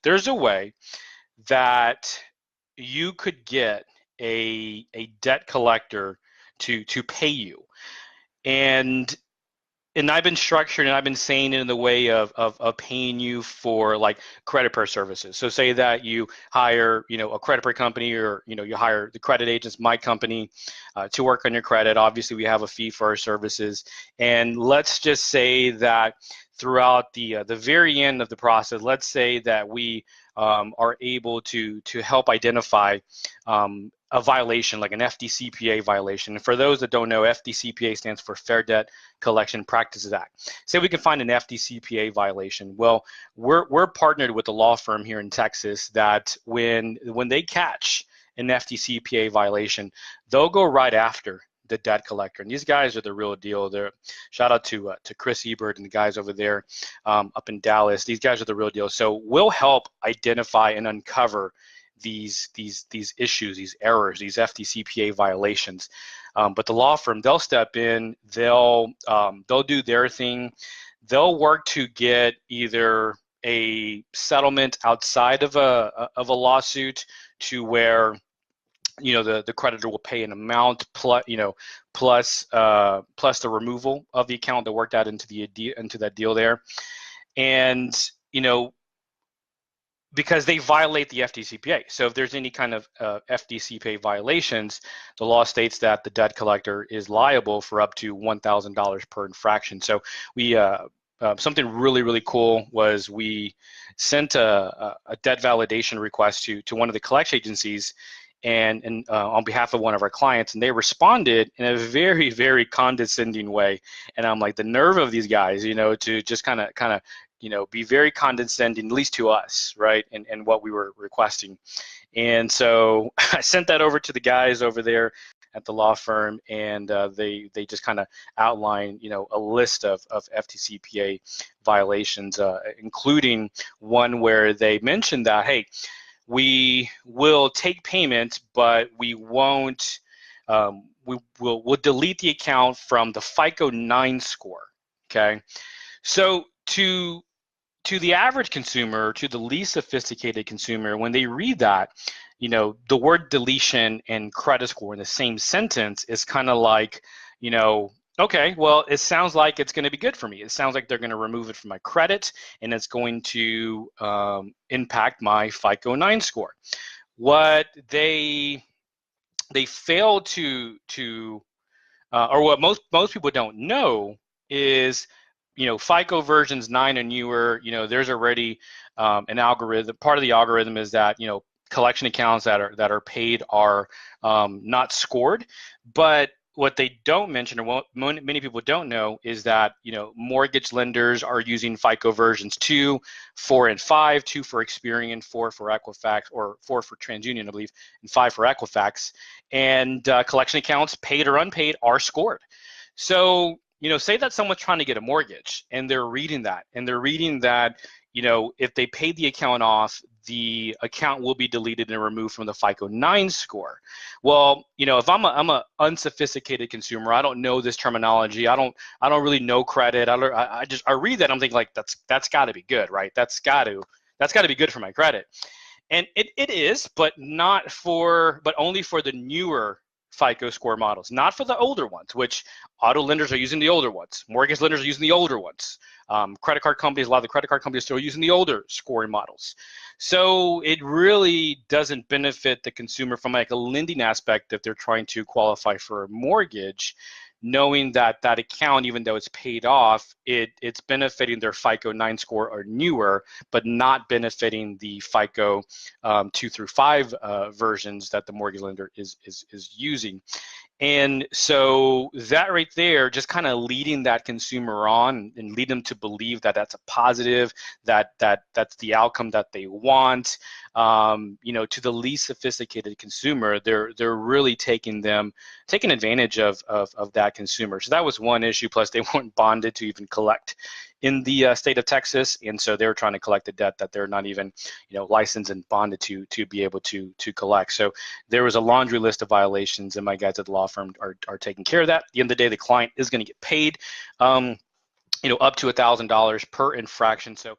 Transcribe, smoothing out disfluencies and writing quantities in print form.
there's a way that you could get a debt collector to pay you. And I've been structured and I've been saying it in the way of paying you for like credit bureau services. So say that you hire, a credit bureau company, or, you hire the credit agents, my company, to work on your credit. Obviously, we have a fee for our services. And let's just say that throughout the very end of the process, let's say that we are able to help identify a violation, like an FDCPA violation. And for those that don't know, FDCPA stands for Fair Debt Collection Practices Act. Say we can find an FDCPA violation. Well, we're partnered with a law firm here in Texas that when they catch an FDCPA violation, they'll go right after the debt collector. And these guys are the real deal. They're, shout out to Chris Ebert and the guys over there up in Dallas. These guys are the real deal. So we'll help identify and uncover these issues, these errors, these FDCPA violations. But the law firm, they'll step in, they'll do their thing. They'll work to get either a settlement outside of a lawsuit, to where the creditor will pay an amount plus the removal of the account that worked out into that deal there. And because they violate the FDCPA. So if there's any kind of FDCPA violations, the law states that the debt collector is liable for up to $1,000 per infraction. So we something really, really cool was we sent a debt validation request to one of the collection agencies, and on behalf of one of our clients, and they responded in a very, very condescending way. And I'm like, the nerve of these guys, to just kind of be very condescending, at least to us, right, and what we were requesting. And so I sent that over to the guys over there at the law firm, and they just kind of outlined, a list of FDCPA violations, including one where they mentioned that, hey, we will take payment, but we won't. We'll delete the account from the FICO 9 score. Okay, so to the average consumer, to the least sophisticated consumer, when they read that, the word deletion and credit score in the same sentence is kind of like, okay, well, it sounds like it's going to be good for me. It sounds like they're going to remove it from my credit, and it's going to impact my FICO 9 score. What they fail to or what most people don't know is, FICO versions 9 and newer, there's already an algorithm. Part of the algorithm is that, collection accounts that are paid are not scored. But what they don't mention, or what many people don't know, is that mortgage lenders are using FICO versions 2, 4, and 5, 2 for Experian, 4 for Equifax, or 4 for TransUnion, I believe, and 5 for Equifax. And collection accounts, paid or unpaid, are scored. So say that someone's trying to get a mortgage, and they're reading that, if they pay the account off, the account will be deleted and removed from the FICO 9 score. Well, if I'm a unsophisticated consumer, I don't know this terminology. I don't really know credit. I read that, I'm thinking like that's got to be good, right? That's got to be good for my credit, and it is, but only for the newer FICO score models, not for the older ones, which auto lenders are using the older ones, mortgage lenders are using the older ones, credit card companies, a lot of the credit card companies are still using the older scoring models. So it really doesn't benefit the consumer from like a lending aspect if they're trying to qualify for a mortgage, knowing that that account, even though it's paid off, it's benefiting their FICO 9 score or newer, but not benefiting the FICO 2 through 5 versions that the mortgage lender is using. And so that right there, just kind of leading that consumer on and lead them to believe that that's a positive, that's the outcome that they want. To the least sophisticated consumer, they're really taking advantage of that consumer. So that was one issue. Plus, they weren't bonded to even collect in the state of Texas, and so they're trying to collect a debt that they're not even, licensed and bonded to be able to collect. So there was a laundry list of violations, and my guys at the law firm are taking care of that. At the end of the day, the client is going to get paid, up to $1,000 per infraction. So